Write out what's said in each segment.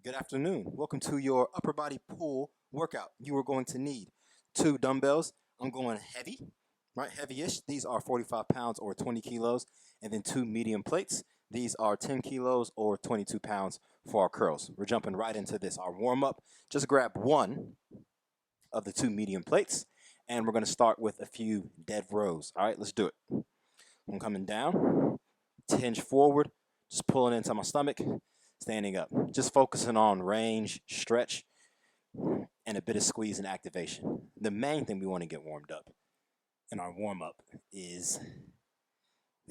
Good afternoon. Welcome to your upper body pull workout. You are going to need 2 dumbbells. I'm going heavy, right? Heavy-ish. These are 45 pounds or 20 kilos. And then 2 medium plates. These are 10 kilos or 22 pounds for our curls. We're jumping right into this. Our warm-up, just grab one of the 2 medium plates. And we're going to start with a few dead rows. All right, let's do it. I'm coming down, hinge forward, just pulling into my stomach, standing up. Just focusing on range, stretch, and a bit of squeeze and activation. The main thing we want to get warmed up in our warm up is,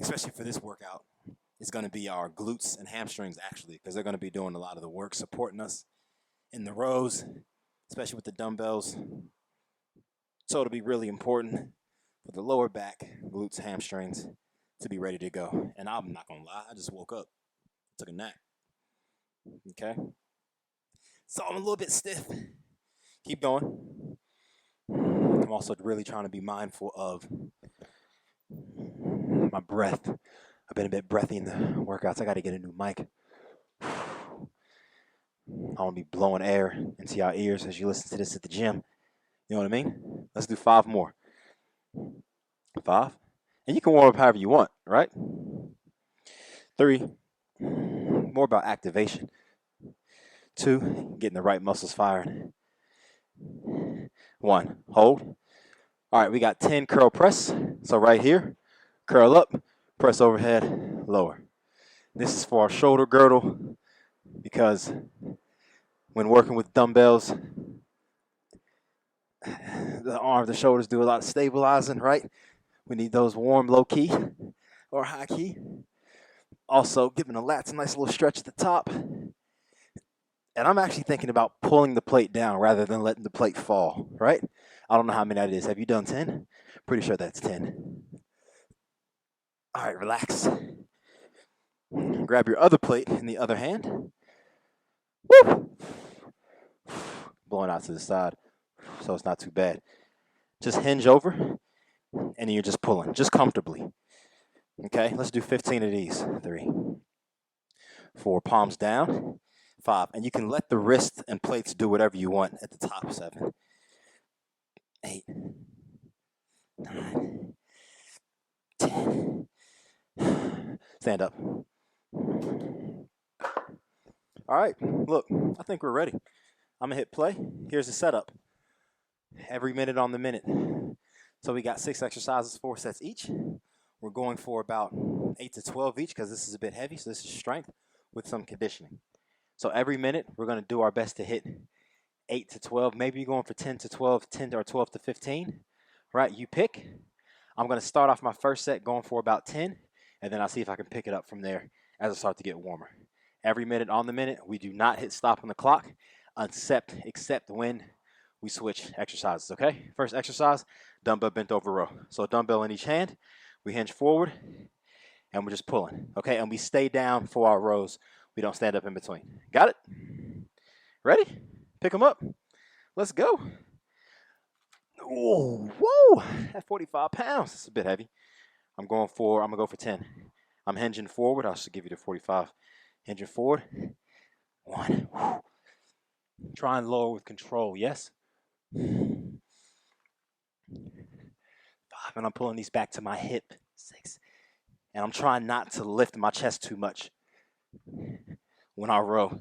especially for this workout, is going to be our glutes and hamstrings actually, because they're going to be doing a lot of the work, supporting us in the rows, especially with the dumbbells. So it'll be really important for the lower back, glutes, hamstrings to be ready to go. And I'm not going to lie, I just woke up, took a nap. Okay? So I'm a little bit stiff. Keep going. I'm also really trying to be mindful of my breath. I've been a bit breathy in the workouts. I got to get a new mic. I want to be blowing air into your ears as you listen to this at the gym. You know what I mean? Let's do 5 more. 5. And you can warm up however you want, right? 3. More about activation. 2. Getting the right muscles fired. 1. Hold. All right, we got 10 curl press. So right here, curl up, press overhead, lower. This is for our shoulder girdle because when working with dumbbells, the arms, the shoulders do a lot of stabilizing, right? We need those warm low key or high key. Also giving the lats a nice little stretch at the top. And I'm actually thinking about pulling the plate down rather than letting the plate fall, right? I don't know how many that is. Have you done 10? Pretty sure that's 10. All right, relax. Grab your other plate in the other hand. Woo! Blowing out to the side so it's not too bad. Just hinge over and then you're just pulling, just comfortably. Okay, let's do 15 of these. 3, 4, palms down. 5, and you can let the wrist and plates do whatever you want at the top. 7, 8, 9, 10. Stand up. All right, look, I think we're ready. I'm gonna hit play. Here's the setup. Every minute on the minute. So we got 6 exercises, 4 sets each. We're going for about 8 to 12 each because this is a bit heavy. So this is strength with some conditioning. So every minute we're going to do our best to hit 8 to 12. Maybe you're going for 10 to 12, 10 or 12 to 15. Right? You pick. I'm going to start off my first set going for about 10, and then I'll see if I can pick it up from there as I start to get warmer. Every minute on the minute, we do not hit stop on the clock except when we switch exercises, okay? First exercise, dumbbell bent over row. So dumbbell in each hand, we hinge forward, and we're just pulling, okay? And we stay down for our rows. We don't stand up in between. Got it? Ready? Pick them up. Let's go. Oh, whoa, at 45 pounds. It's a bit heavy. I'm going to go for 10. I'm hinging forward. I should give you the 45. Hinging forward. 1. Try and lower with control, yes? 5, and I'm pulling these back to my hip. 6. And I'm trying not to lift my chest too much when I row.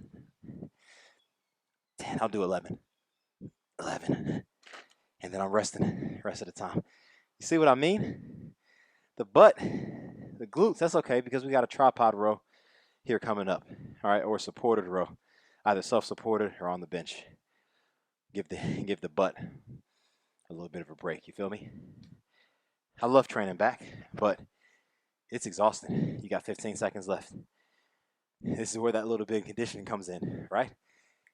10, I'll do 11. 11. And then I'm resting the rest of the time. You see what I mean? The butt, the glutes, that's okay because we got a tripod row here coming up, all right, or a supported row, either self-supported or on the bench. Give the butt a little bit of a break, you feel me? I love training back, but it's exhausting. You got 15 seconds left. This is where that little bit of conditioning comes in, right?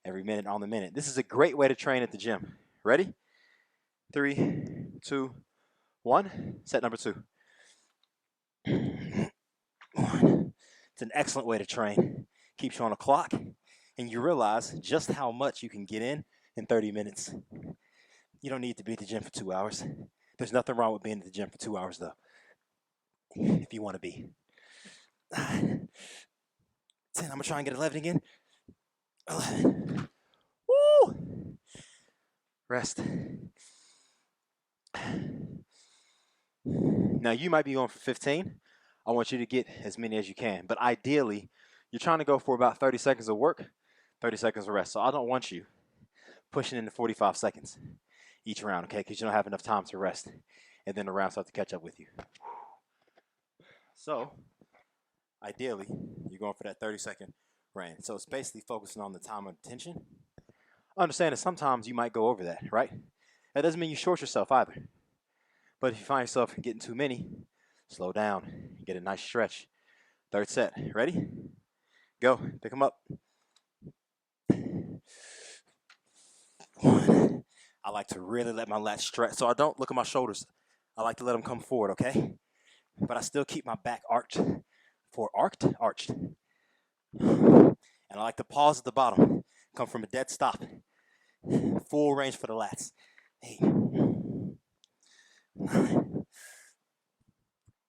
Every minute on the minute. This is a great way to train at the gym. Ready? 3, 2, 1. Set number 2. 1. It's an excellent way to train. Keeps you on a clock, and you realize just how much you can get in 30 minutes. You don't need to be at the gym for 2 hours. There's nothing wrong with being at the gym for 2 hours, though, if you want to be. 10, I'm going to try and get 11 again. 11. Woo! Rest. Now you might be going for 15. I want you to get as many as you can, but ideally, you're trying to go for about 30 seconds of work, 30 seconds of rest. So I don't want you pushing into 45 seconds each round, okay? Because you don't have enough time to rest, and then the rounds start to catch up with you. So ideally, you're going for that 30-second range. So it's basically focusing on the time of attention. Understand that sometimes you might go over that, right? That doesn't mean you short yourself either. But if you find yourself getting too many, slow down, get a nice stretch. Third set. Ready? Go. Pick them up. 1. I like to really let my lats stretch. So I don't look at my shoulders. I like to let them come forward, okay? But I still keep my back arched. Arched. And I like to pause at the bottom. Come from a dead stop. Full range for the lats. 8. 9.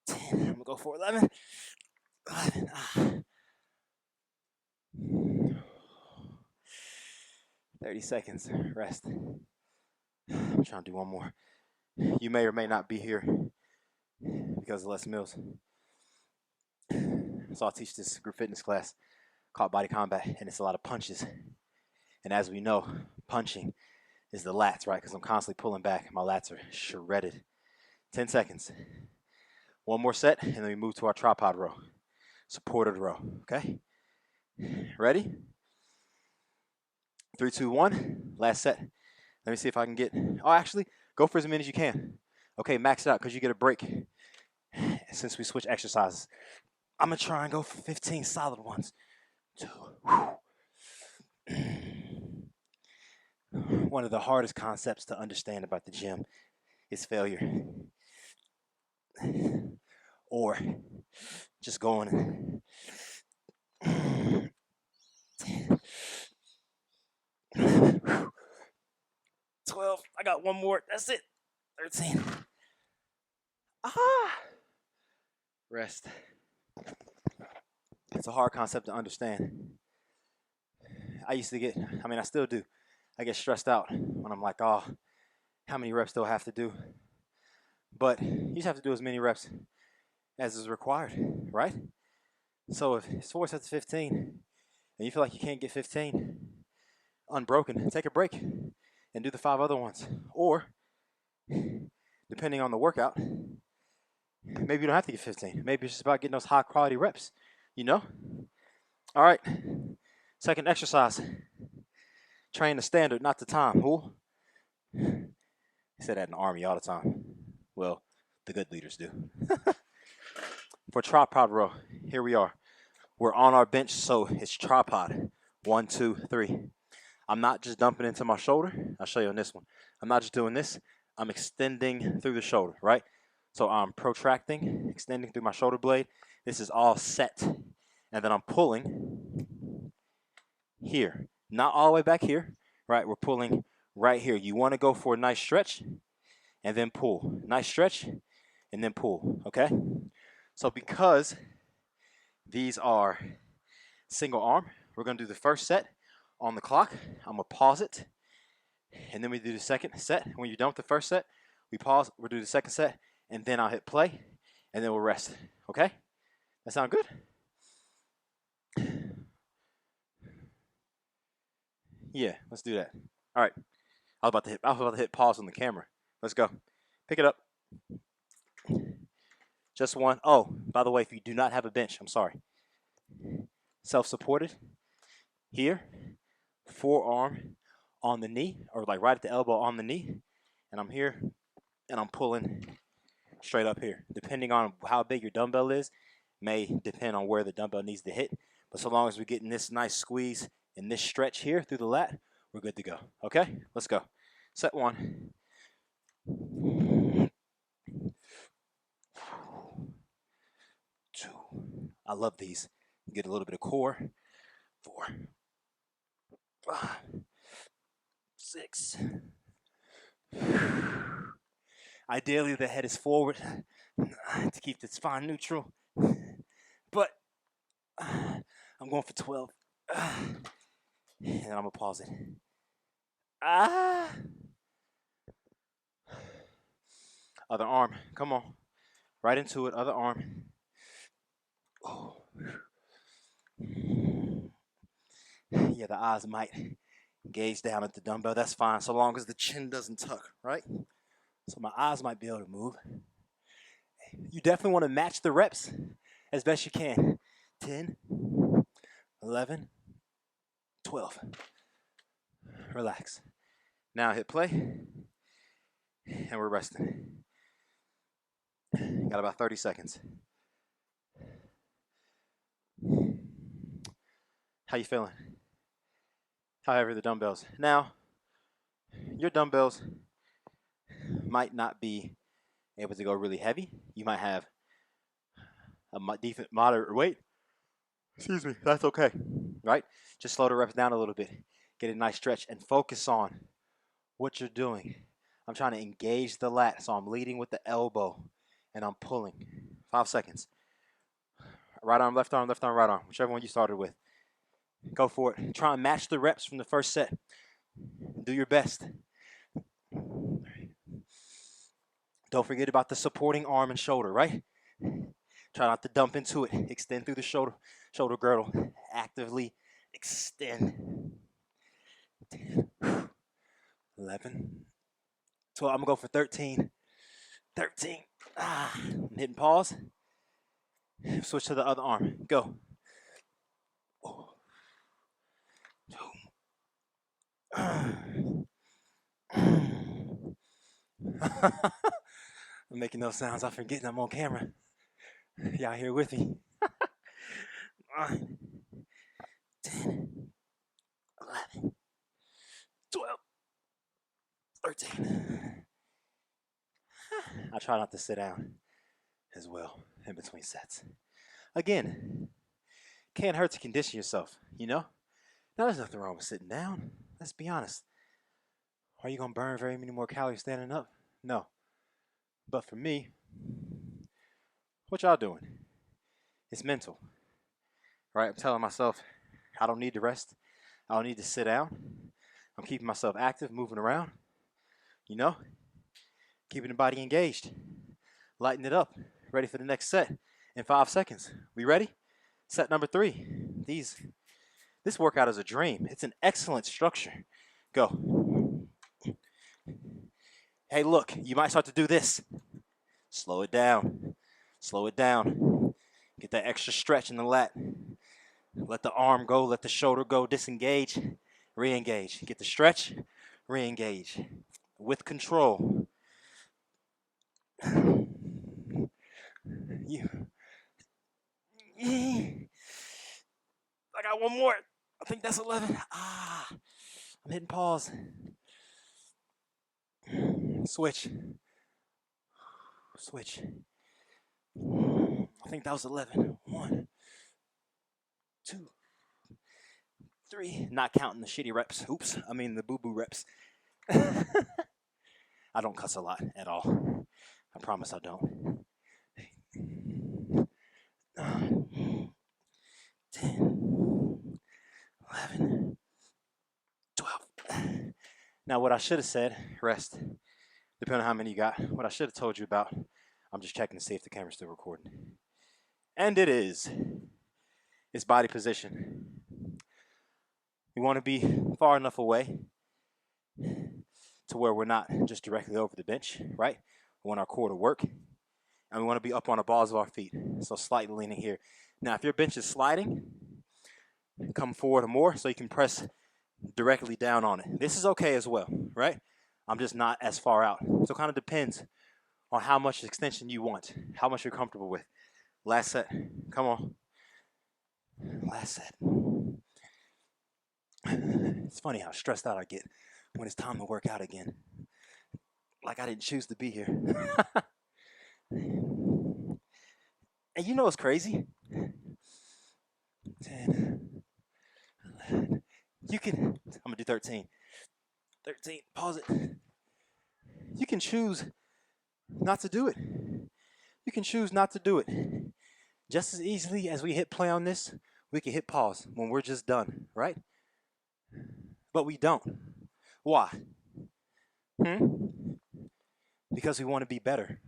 10. I'm going to go for 11. 11. 30 seconds. Rest. I'm trying to do one more. You may or may not be here because of Les Mills. So I'll teach this group fitness class called Body Combat, and it's a lot of punches. And as we know, punching is the lats, right? Because I'm constantly pulling back. My lats are shredded. 10 seconds. One more set, and then we move to our tripod row. Supported row, okay? Ready? 3, 2, 1. Last set. Let me see if I can get... Oh, actually, go for as many as you can. Okay, max it out because you get a break since we switch exercises. I'm going to try and go for 15 solid ones. 2. One of the hardest concepts to understand about the gym is failure. Or just going. 12. I got one more. That's it. 13. Rest. It's a hard concept to understand. I still do. I get stressed out when I'm like, oh, how many reps do I have to do? But you just have to do as many reps as is required, right? So if it's 4 sets of 15 and you feel like you can't get 15 unbroken, take a break and do the 5 other ones. Or, depending on the workout, maybe you don't have to get 15. Maybe it's just about getting those high quality reps, you know? All right, second exercise. Train the standard, not the time. Who? They say that in the Army all the time. Well, the good leaders do. For tripod row, here we are. We're on our bench, so it's tripod. 1, 2, 3. I'm not just dumping into my shoulder. I'll show you on this one. I'm not just doing this. I'm extending through the shoulder, right? So I'm protracting, extending through my shoulder blade. This is all set. And then I'm pulling here. Not all the way back here, right? We're pulling right here. You want to go for a nice stretch and then pull. Nice stretch and then pull, okay? So because these are single arm, we're going to do the first set on the clock. I'm going to pause it, and then we do the second set. When you're done with the first set, we pause, we'll do the second set, and then I'll hit play, and then we'll rest, okay? That sound good? Yeah, let's do that. All right. I was about to hit pause on the camera. Let's go. Pick it up. Just one. Oh, by the way, if you do not have a bench, I'm sorry. Self-supported. Here. Forearm on the knee, or like right at the elbow on the knee. And I'm here, and I'm pulling straight up here. Depending on how big your dumbbell is, may depend on where the dumbbell needs to hit. But so long as we're getting this nice squeeze and this stretch here through the lat, we're good to go. Okay? Let's go. Set 1. 2. I love these. You get a little bit of core. 4. 5. 6. Ideally, the head is forward to keep the spine neutral. But I'm going for 12. And I'm gonna pause it. Ah. Other arm. Come on. Right into it. Other arm. Oh. Yeah, the eyes might gaze down at the dumbbell. That's fine, so long as the chin doesn't tuck, right? So my eyes might be able to move. You definitely want to match the reps as best you can. 10, 11, 12. Relax. Now hit play, and we're resting. Got about 30 seconds. How you feeling? How heavy are the dumbbells? Now, your dumbbells might not be able to go really heavy. You might have a decent moderate weight. Excuse me, that's okay, right? Just slow the reps down a little bit. Get a nice stretch and focus on what you're doing. I'm trying to engage the lat, so I'm leading with the elbow and I'm pulling. 5 seconds. Right arm, right arm, whichever one you started with. Go for it. Try and match the reps from the first set. Do your best. Don't forget about the supporting arm and shoulder, right? Try not to dump into it. Extend through the shoulder girdle. Actively extend. 10, 11, 12. I'm gonna go for 13. 13. I'm hitting pause. Switch to the other arm. Go. I'm making those sounds. I'm forgetting I'm on camera. Y'all here with me? 9, 10, 11, 12, 13. I try not to sit down as well in between sets. Again, can't hurt to condition yourself, you know? Now, there's nothing wrong with sitting down. Let's be honest. Are you going to burn very many more calories standing up? No. But for me, what y'all doing? It's mental, right? I'm telling myself I don't need to rest. I don't need to sit down. I'm keeping myself active, moving around, you know? Keeping the body engaged. Lighten it up. Ready for the next set in 5 seconds. We ready? Set number 3. This workout is a dream. It's an excellent structure. Go. Hey, look, you might start to do this. Slow it down. Slow it down. Get that extra stretch in the lat. Let the arm go. Let the shoulder go. Disengage. Re-engage. Get the stretch. Re-engage. With control. I got one more. I think that's 11. I'm hitting pause. Switch. I think that was 11. 1, 2, 3. Not counting the shitty reps. Oops. I mean the boo-boo reps. I don't cuss a lot at all. I promise I don't. 9, 10, 11, 12. Now, what I should have said, rest, depending on how many you got, what I should have told you about, I'm just checking to see if the camera's still recording. And it is. It's body position. We want to be far enough away to where we're not just directly over the bench, right? We want our core to work. And we want to be up on the balls of our feet. So slightly leaning here. Now, if your bench is sliding, come forward more so you can press directly down on it. This is okay as well, right? I'm just not as far out. So it kind of depends on how much extension you want, how much you're comfortable with. Last set. Come on. Last set. It's funny how stressed out I get when it's time to work out again. Like I didn't choose to be here. And you know what's crazy? 10, 11. You can, I'm going to do 13. 13, pause it. You can choose not to do it. You can choose not to do it. Just as easily as we hit play on this, we can hit pause when we're just done, right? But we don't. Why? Because we want to be better,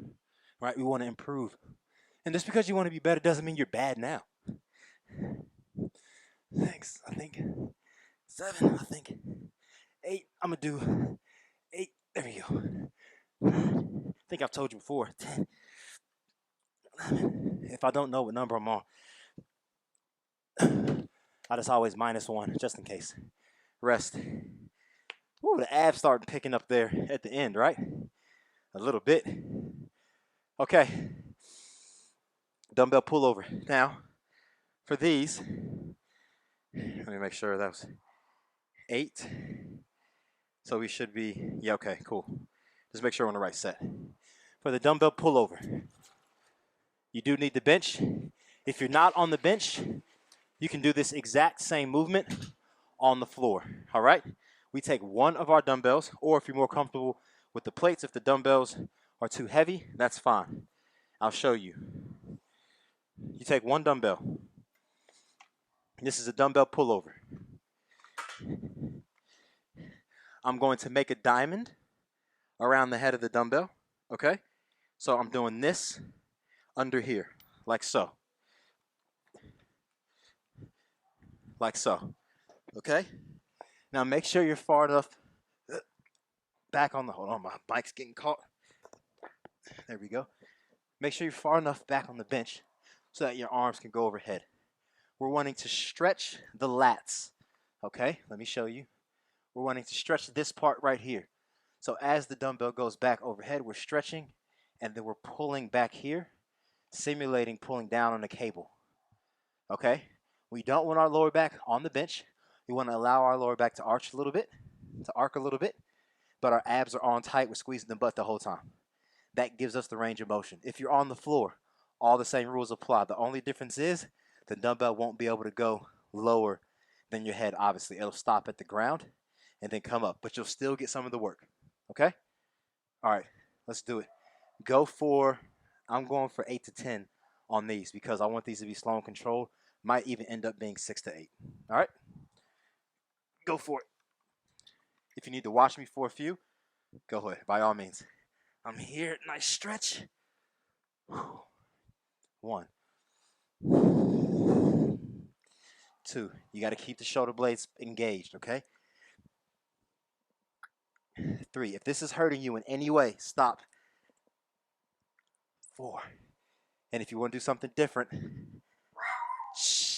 right? We want to improve. And just because you want to be better doesn't mean you're bad now. Thanks. I think 7. I think 8. I'm gonna do 8. There we go. I think I've told you before. 10. 11. If I don't know what number I'm on, I just always -1 just in case. Rest. Ooh, the abs start picking up there at the end, right? A little bit. Okay. Dumbbell pullover. Now, for these, let me make sure that was 8. So we should be, yeah, okay, cool. Just make sure we're on the right set. For the dumbbell pullover, you do need the bench. If you're not on the bench, you can do this exact same movement on the floor, all right? We take one of our dumbbells, or if you're more comfortable with the plates, if the dumbbells are too heavy, that's fine. I'll show you. You take one dumbbell. This is a dumbbell pullover. I'm going to make a diamond around the head of the dumbbell, okay? So I'm doing this under here, like so. Like so, okay? Now make sure you're far enough back on the, hold on, my bike's getting caught. There we go. Make sure you're far enough back on the bench so that your arms can go overhead. We're wanting to stretch the lats, okay? Let me show you. We're wanting to stretch this part right here. So as the dumbbell goes back overhead, we're stretching, and then we're pulling back here, simulating pulling down on a cable, okay? We don't want our lower back on the bench. We want to allow our lower back to arch a little bit, to arc a little bit, but our abs are on tight. We're squeezing the butt the whole time. That gives us the range of motion. If you're on the floor, all the same rules apply. The only difference is the dumbbell won't be able to go lower than your head, obviously. It'll stop at the ground and then come up, but you'll still get some of the work, okay? All right, let's do it. I'm going for 8 to 10 on these because I want these to be slow and controlled. Might even end up being 6 to 8. All right, go for it. If you need to watch me for a few, go ahead, by all means. I'm here, nice stretch. 1. 2. You got to keep the shoulder blades engaged, okay? 3. If this is hurting you in any way, stop. 4. And if you want to do something different,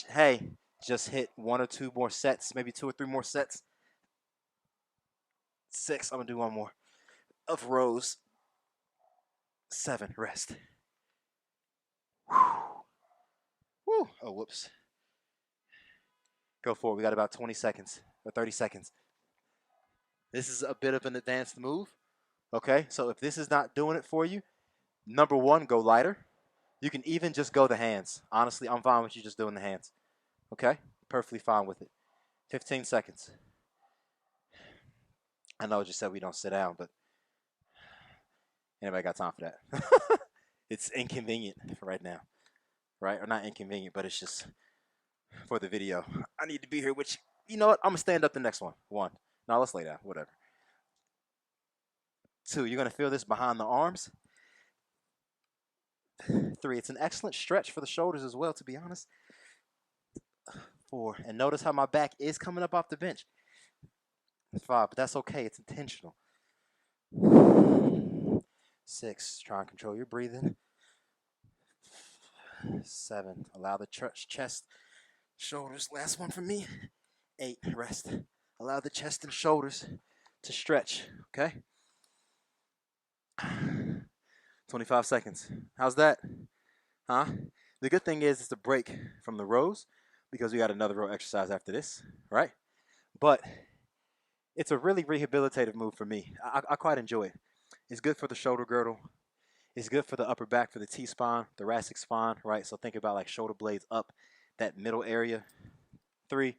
hey, just hit 1 or 2 more sets, maybe 2 or 3 more sets. 6, I'm going to do 1 more of rows. 7, rest. Woo. Oh, whoops. Go for it. We got about 20 seconds or 30 seconds. This is a bit of an advanced move, okay? So if this is not doing it for you, number 1, go lighter. You can even just go the hands. Honestly, I'm fine with you just doing the hands, okay? Perfectly fine with it. 15 seconds. I know I just said we don't sit down, but anybody got time for that? It's inconvenient right now, right? Or not inconvenient, but it's just for the video. I need to be here, which, you know what? I'm going to stand up the next one. 1. Now let's lay down, whatever. 2, you're going to feel this behind the arms. 3, it's an excellent stretch for the shoulders as well, to be honest. 4, and notice how my back is coming up off the bench. 5, but that's okay. It's intentional. 6, try and control your breathing. 7, allow the chest, shoulders. Last one for me. 8, rest. Allow the chest and shoulders to stretch, okay? 25 seconds. How's that? Huh? The good thing is it's a break from the rows because we got another row exercise after this, right? But it's a really rehabilitative move for me. I quite enjoy it. It's good for the shoulder girdle. It's good for the upper back, for the T-spine, thoracic spine, right? So think about like shoulder blades up, that middle area. 3,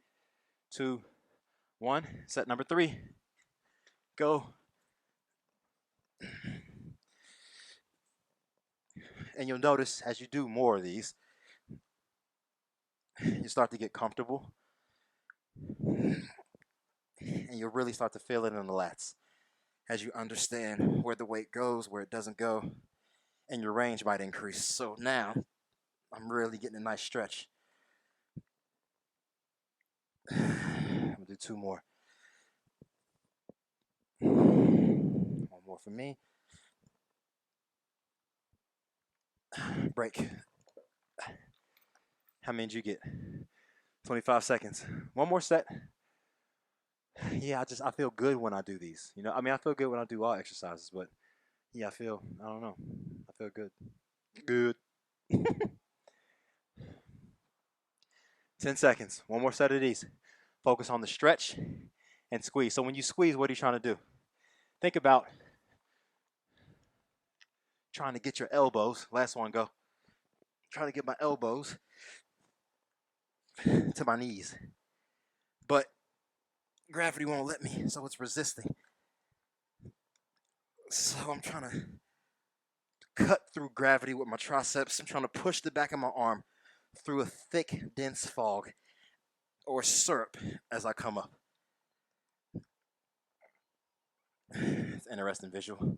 2, 1. Set number 3. Go. And you'll notice as you do more of these, you start to get comfortable. And you'll really start to feel it in the lats as you understand where the weight goes, where it doesn't go, and your range might increase. So now I'm really getting a nice stretch. I'm gonna do 2 more. 1 more for me. Break. How many did you get? 25 seconds. 1 more set. Yeah, I feel good when I do these. You know, I mean, I feel good when I do all exercises, but yeah, I don't know. I feel good. Good. 10 seconds. 1 more set of these. Focus on the stretch and squeeze. So when you squeeze, what are you trying to do? Think about trying to get your elbows. Last one, go. Trying to get my elbows to my knees. But gravity won't let me, so it's resisting. So I'm trying to cut through gravity with my triceps. I'm trying to push the back of my arm through a thick, dense fog or syrup as I come up. It's an interesting visual.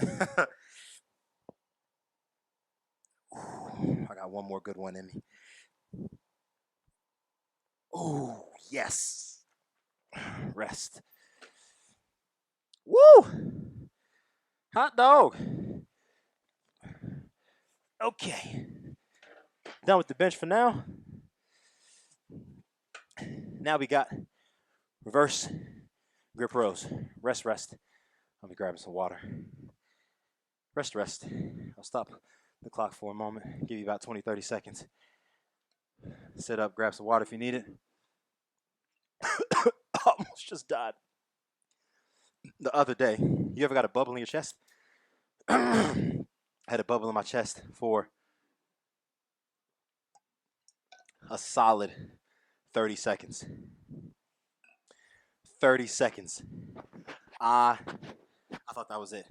I got 1 more good one in me. Oh, yes. Rest. Woo! Hot dog. Okay. Done with the bench for now. Now we got reverse grip rows. Rest, rest. I'll be grabbing some water. Rest, rest. I'll stop the clock for a moment. Give you about 20, 30 seconds. Sit up, grab some water if you need it. Almost just died. The other day, you ever got a bubble in your chest? I had a bubble in my chest for a solid 30 seconds. 30 seconds. I thought that was it.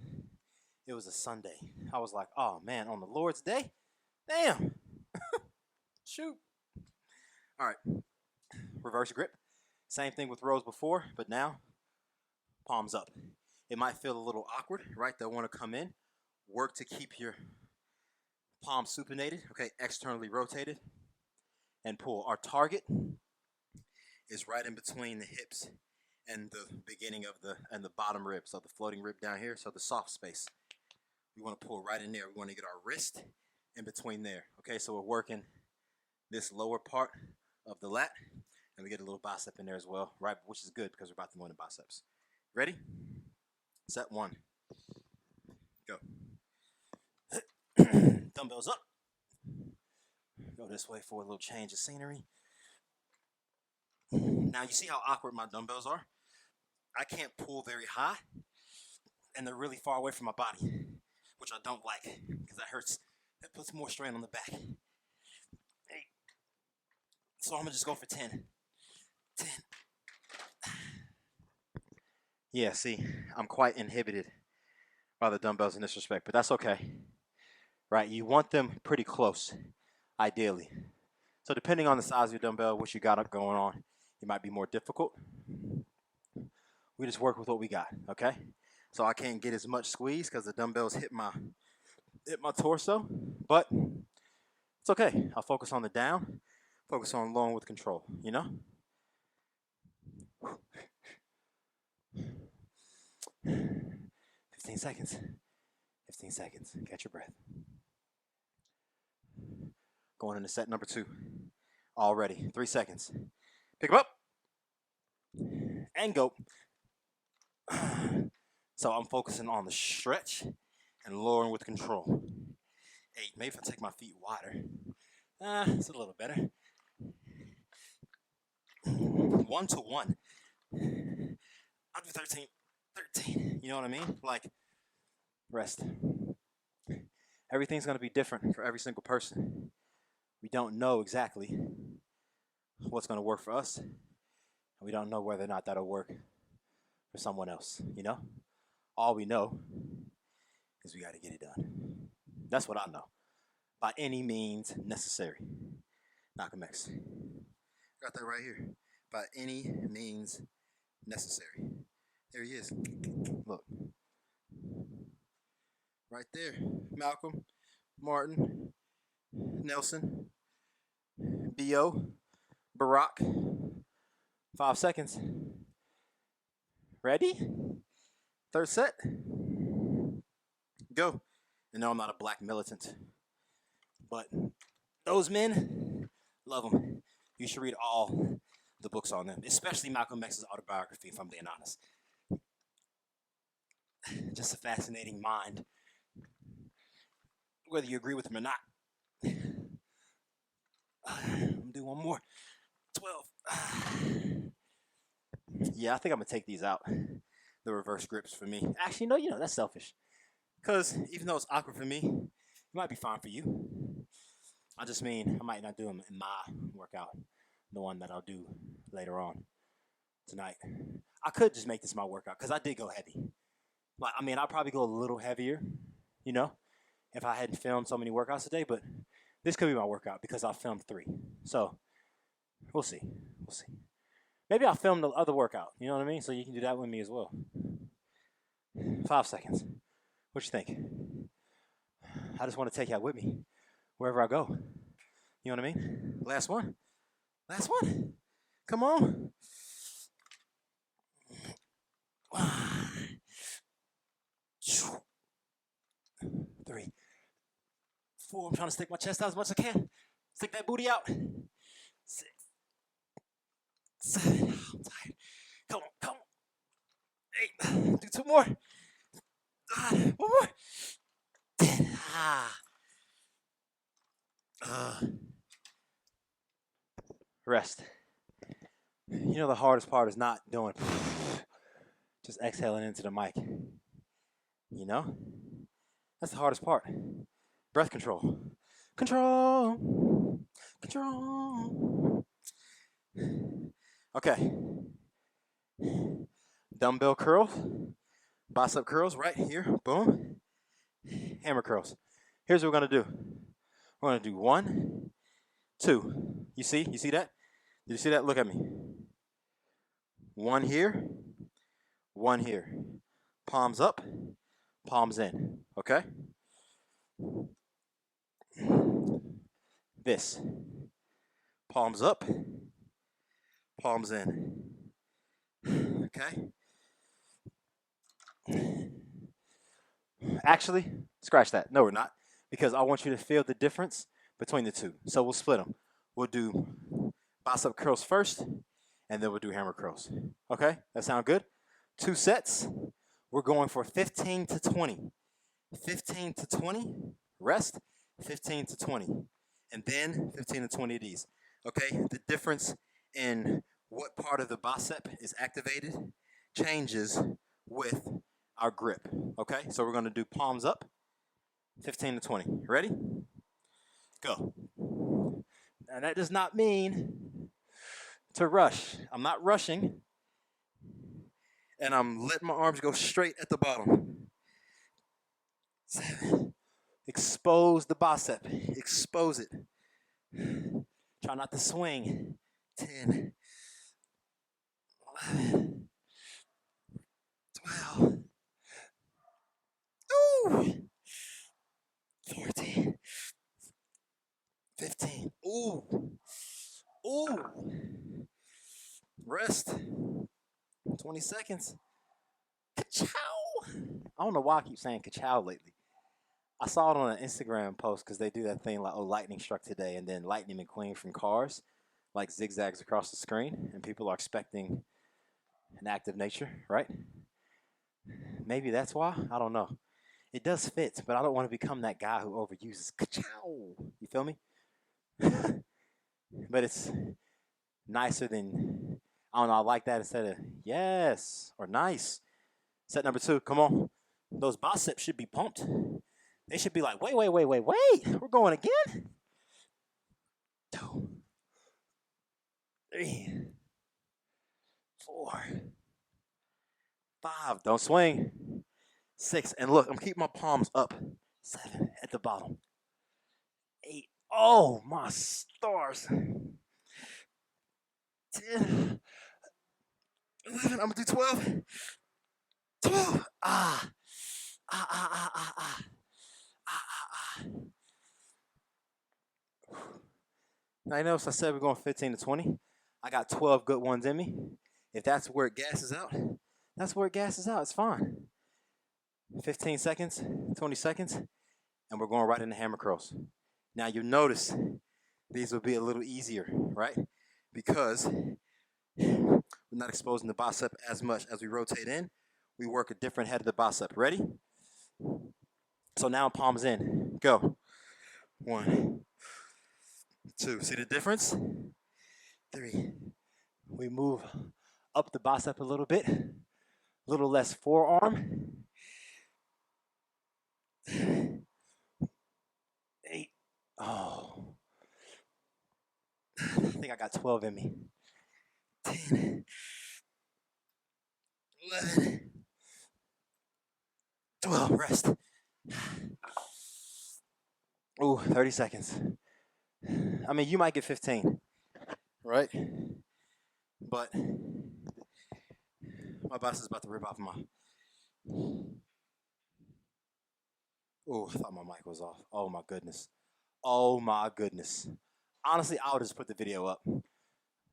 It was a Sunday. I was like, oh man, on the Lord's Day? Damn. Shoot. All right. Reverse grip. Same thing with rows before, but now palms up. It might feel a little awkward, right? They'll want to come in. Work to keep your palms supinated, okay, externally rotated, and pull. Our target is right in between the hips and the beginning of the bottom rib, so the floating rib down here, so the soft space. We want to pull right in there. We want to get our wrist in between there. Okay, so we're working this lower part of the lat, and we get a little bicep in there as well, right? Which is good because we're about to go into biceps. Ready? Set 1. Go. Dumbbells up. Go this way for a little change of scenery. Now you see how awkward my dumbbells are? I can't pull very high, and they're really far away from my body, which I don't like because that hurts. That puts more strain on the back. 8. So I'm gonna just go for 10. 10. Yeah, see, I'm quite inhibited by the dumbbells in this respect, but that's okay. Right? You want them pretty close, ideally. So depending on the size of your dumbbell, what you got going on, it might be more difficult. We just work with what we got, okay? So I can't get as much squeeze because the dumbbells hit my torso, but it's okay. I'll focus on the down, focus on lowering with control, you know? 15 seconds. 15 seconds. Catch your breath. Going into set number 2. Already. 3 seconds. Pick them up. And go. So I'm focusing on the stretch and lowering with control. 8. Maybe if I take my feet wider. It's a little better. 1 to 1. I'll do 13. 13. You know what I mean? Like, rest. Everything's going to be different for every single person. We don't know exactly what's going to work for us. And we don't know whether or not that'll work for someone else, you know? All we know is we got to get it done. That's what I know. By any means necessary. Malcolm X. Got that right here. By any means necessary. There he is. Look. Right there. Malcolm, Martin, Nelson, B.O., Barack. 5 seconds. Ready? Third set. Go. And no, I'm not a black militant. But those men, love them. You should read all the books on them, especially Malcolm X's autobiography, if I'm being honest. Just a fascinating mind, whether you agree with him or not. I'm gonna do one more. 12. Yeah, I think I'm gonna take these out. The reverse grips for me. Actually, no, that's selfish. Because even though it's awkward for me, it might be fine for you. I just mean I might not do them in my workout, the one that I'll do later on tonight. I could just make this my workout because I did go heavy. Like, I mean, I'll probably go a little heavier, if I hadn't filmed so many workouts today. But this could be my workout because I filmed 3. So we'll see. We'll see. Maybe I'll film the other workout. You know what I mean? So you can do that with me as well. 5 seconds. What you think? I just want to take you out with me wherever I go. You know what I mean? Last one. Last one. Come on. 3, 4. I'm trying to stick my chest out as much as I can. Stick that booty out. 6, 7. I'm tired. Come on, come on. 8. Do 2 more. 1 more. 10. Rest. The hardest part is not doing, just exhaling into the mic. That's the hardest part. Breath control. Control. Control. Okay. Dumbbell curls. Bicep curls right here. Boom. Hammer curls. Here's what we're going to do. We're going to do 1, 2. You see? You see that? Did you see that? Look at me. 1 here. 1 here. Palms up. Palms in. Okay? This. Palms up. Palms in. Okay? Actually, scratch that. No, we're not. Because I want you to feel the difference between the two. So we'll split them. We'll do bicep curls first, and then we'll do hammer curls. Okay? That sound good? 2 sets. We're going for 15 to 20. 15 to 20. Rest. 15 to 20. And then 15 to 20 of these. Okay? The difference in what part of the bicep is activated changes with our grip. Okay? So we're going to do palms up. 15 to 20. Ready? Go. Now that does not mean to rush. I'm not rushing. And I'm letting my arms go straight at the bottom. 7. Expose the bicep. Expose it. Try not to swing. 10. 11. 12. Ooh. 14. 15. Ooh. Ooh. Rest. 20 seconds. Ka-chow. I don't know why I keep saying ka-chow lately. I saw it on an Instagram post because they do that thing like, oh, lightning struck today, and then Lightning McQueen from Cars like zigzags across the screen, and people are expecting an act of nature, right? Maybe that's why. I don't know. It does fit, but I don't want to become that guy who overuses ka-chow. You feel me? But it's nicer than, I don't know, I like that instead of yes or nice. Set number 2, come on. Those biceps should be pumped. They should be like, wait. We're going again? 2, 3, 4, 5. Don't swing. 6. And look, I'm keeping my palms up. 7 at the bottom. 8. Oh, my stars. 10. 11. I'm gonna do 12. 12. Ah. Ah, ah, ah, ah, ah. Ah, ah, ah. Now, I notice I said we're going 15 to 20. I got 12 good ones in me. If that's where it gasses out, that's where it gasses out. It's fine. 15 seconds, 20 seconds, and we're going right into hammer curls. Now, you'll notice these will be a little easier, right? Because we're not exposing the bicep as much as we rotate in. We work a different head of the bicep. Ready? So now palms in. Go. 1, 2. See the difference? 3. We move up the bicep a little bit. A little less forearm. 8. Oh. I think I got 12 in me. 10. 11. 12. Rest. Ooh, 30 seconds. I mean, you might get 15, right? But my boss is about to rip off my. Oh, I thought my mic was off. Oh my goodness. Oh my goodness. Honestly, I would just put the video up.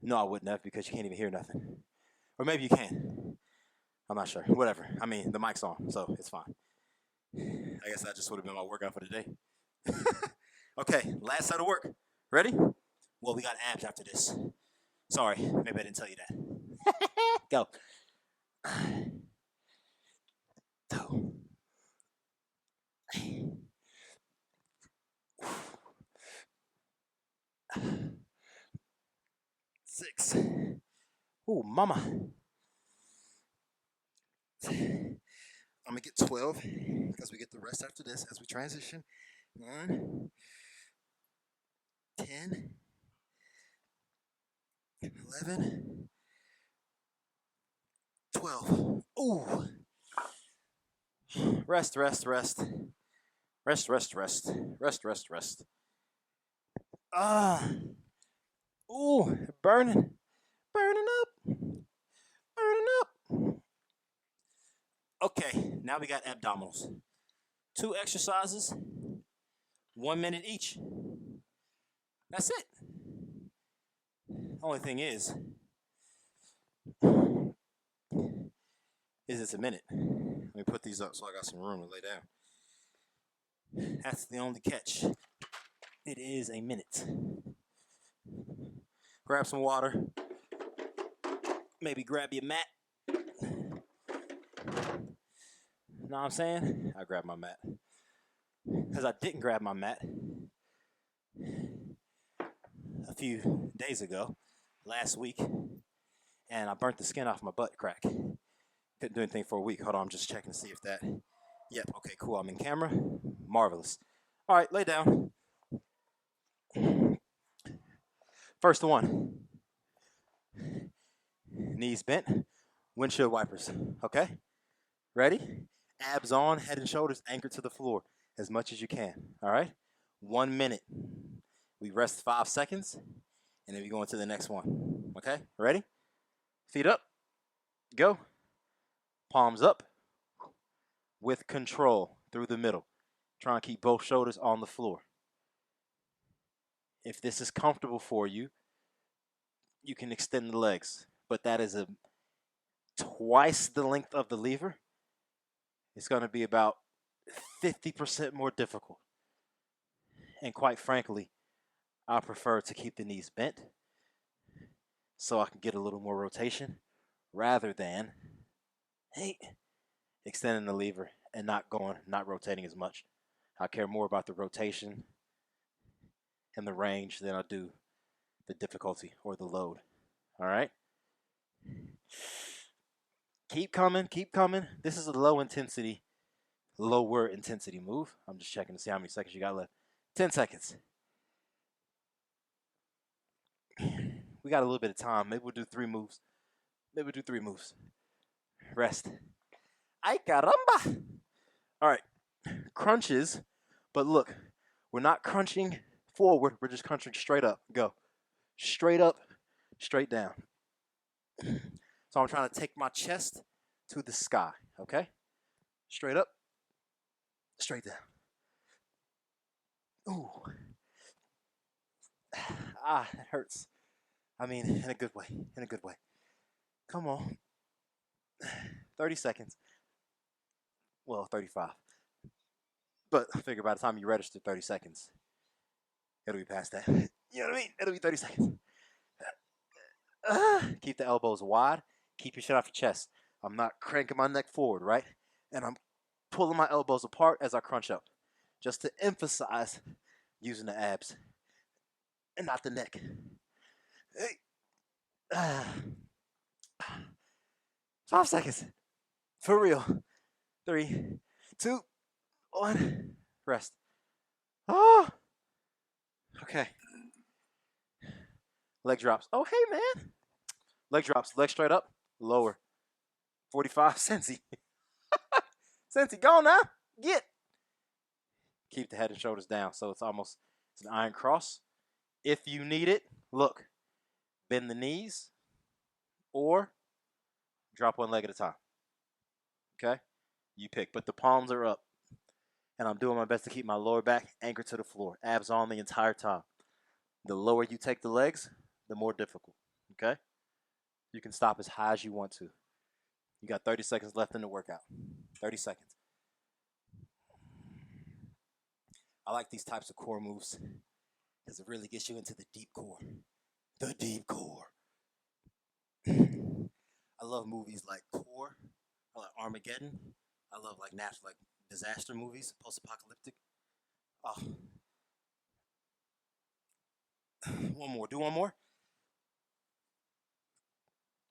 No, I wouldn't have because you can't even hear nothing. Or maybe you can. I'm not sure. Whatever. I mean, the mic's on, so it's fine. I guess that just would have been my workout for the day. Okay, last set of work. Ready? Well, we got abs after this. Sorry, maybe I didn't tell you that. Go. 2. 6. Ooh, mama. I'm gonna get 12 because we get the rest after this as we transition. 1, 10, 11, 12. Ooh. Rest, rest, rest. Rest, rest, rest. Rest, rest, rest. Ah. Ooh, burning. Burning up. Burning up. Okay, now we got abdominals. 2 exercises, 1 minute each. That's it. Only thing is it's a minute. Let me put these up so I got some room to lay down. That's the only catch. It is a minute. Grab some water. Maybe grab your mat. Know what I'm saying? I grabbed my mat. Because I didn't grab my mat a few days ago, last week, and I burnt the skin off my butt crack. Couldn't do anything for a week. Hold on, I'm just checking to see if that. Yep, okay, cool. I'm in camera. Marvelous. All right, lay down. First one. Knees bent, windshield wipers. Okay? Ready? Abs on, head and shoulders anchored to the floor as much as you can. All right? 1 minute. We rest 5 seconds, and then we go into the next one. Okay? Ready? Feet up. Go. Palms up. With control through the middle. Try and keep both shoulders on the floor. If this is comfortable for you, you can extend the legs, but that is twice the length of the lever. It's going to be about 50% more difficult. And quite frankly, I prefer to keep the knees bent so I can get a little more rotation rather than, hey, extending the lever and not rotating as much. I care more about the rotation and the range than I do the difficulty or the load. All right? Keep coming, keep coming. This is a lower intensity move. I'm just checking to see how many seconds you got left. 10 seconds. We got a little bit of time. Maybe we'll do 3 moves. Rest. Ay caramba. All right. Crunches. But look, we're not crunching forward. We're just crunching straight up. Go. Straight up, straight down. So So I'm trying to take my chest to the sky, okay? Straight up, straight down. Ooh. Ah, it hurts. I mean, in a good way, in a good way. Come on. 30 seconds. Well, 35. But I figure by the time you register 30 seconds, it'll be past that. You know what I mean? It'll be 30 seconds. Keep the elbows wide. Keep your shit off your chest. I'm not cranking my neck forward, right? And I'm pulling my elbows apart as I crunch up, just to emphasize using the abs and not the neck. Hey. 5 seconds. For real. 3, 2, 1. Rest. Oh. Okay. Leg drops. Oh, hey, man. Leg drops. Leg straight up. Lower. 45. Sensi. Sensi, go now. Get. Keep the head and shoulders down. So it's an iron cross. If you need it, look. Bend the knees or drop one leg at a time. Okay? You pick. But the palms are up. And I'm doing my best to keep my lower back anchored to the floor. Abs on the entire time. The lower you take the legs, the more difficult. Okay? You can stop as high as you want to. You got 30 seconds left in the workout. 30 seconds. I like these types of core moves because it really gets you into the deep core. The deep core. I love movies like Core. I like Armageddon. I love like natural, like disaster movies, post-apocalyptic. Oh. One more. Do one more.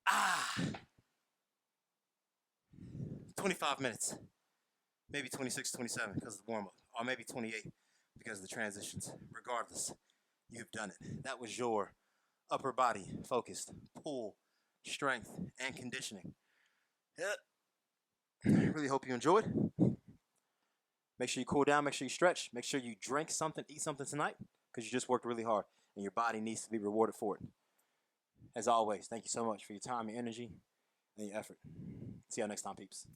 Ah. 25 minutes. Maybe 26, 27 because of the warm-up. Or maybe 28 because of the transitions. Regardless, you've done it. That was your upper body focused pull, strength, and conditioning. Really hope you enjoyed. Make sure you cool down. Make sure you stretch. Make sure you drink something, eat something tonight because you just worked really hard and your body needs to be rewarded for it. As always, thank you so much for your time, your energy, and your effort. See y'all next time, peeps.